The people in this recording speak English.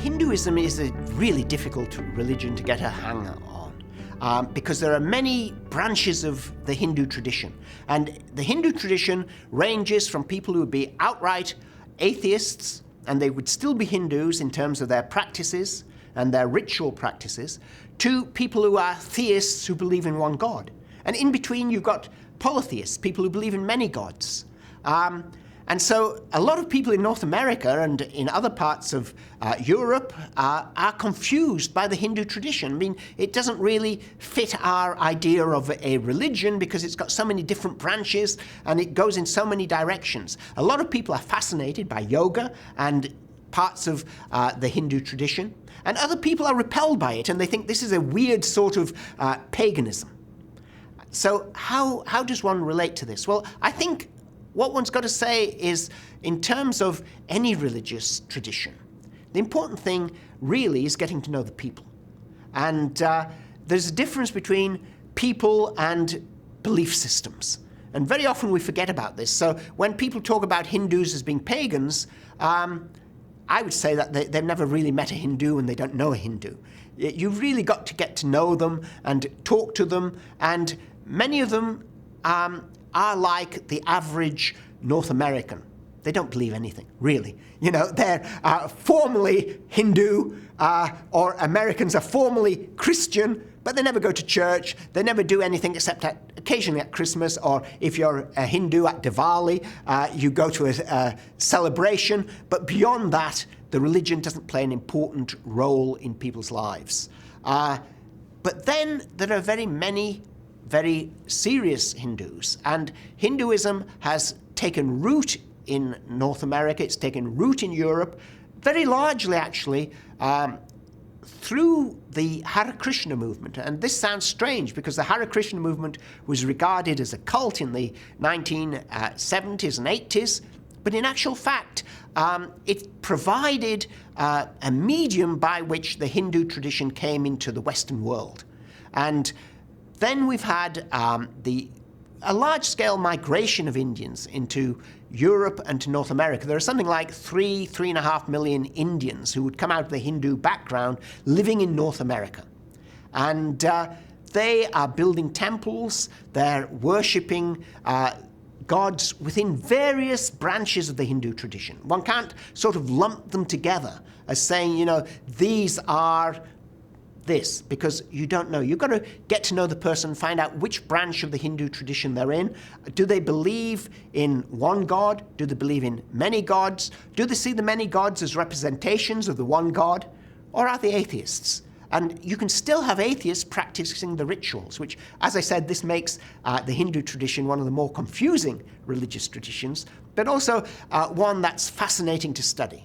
Hinduism is a really difficult religion to get a hang on because there are many branches of the Hindu tradition. And the Hindu tradition ranges from people who would be outright atheists, and they would still be Hindus in terms of their practices and their ritual practices, to people who are theists who believe in one God. And in between you've got polytheists, people who believe in many gods. And so a lot of people in North America and in other parts of Europe are confused by the Hindu tradition. I mean, it doesn't really fit our idea of a religion because it's got so many different branches and it goes in so many directions. A lot of people are fascinated by yoga and parts of the Hindu tradition, and other people are repelled by it and they think this is a weird sort of paganism. So how does one relate to this? Well, I think what one's got to say is, in terms of any religious tradition, the important thing really is getting to know the people. And there's a difference between people and belief systems. And very often we forget about this. So when people talk about Hindus as being pagans, I would say that they've never really met a Hindu and they don't know a Hindu. You've really got to get to know them and talk to them, and many of them are like the average North American. They don't believe anything, really. You know, they're formally Hindu, or Americans are formally Christian, but they never go to church. They never do anything except occasionally at Christmas, or if you're a Hindu at Diwali, you go to a celebration. But beyond that, the religion doesn't play an important role in people's lives. But then there are very many very serious Hindus, and Hinduism has taken root in North America, it's taken root in Europe, very largely actually through the Hare Krishna movement. And this sounds strange because the Hare Krishna movement was regarded as a cult in the 1970s and 80s, but in actual fact it provided a medium by which the Hindu tradition came into the Western world. And then we've had a large-scale migration of Indians into Europe and to North America. There are something like 3.5 million Indians who would come out of the Hindu background living in North America. And they are building temples, they're worshipping gods within various branches of the Hindu tradition. One can't sort of lump them together as saying, you know, these are this, because you don't know. You've got to get to know the person, find out which branch of the Hindu tradition they're in. Do they believe in one God? Do they believe in many gods? Do they see the many gods as representations of the one God? Or are they atheists? And you can still have atheists practicing the rituals, which, as I said, this makes the Hindu tradition one of the more confusing religious traditions, but also one that's fascinating to study.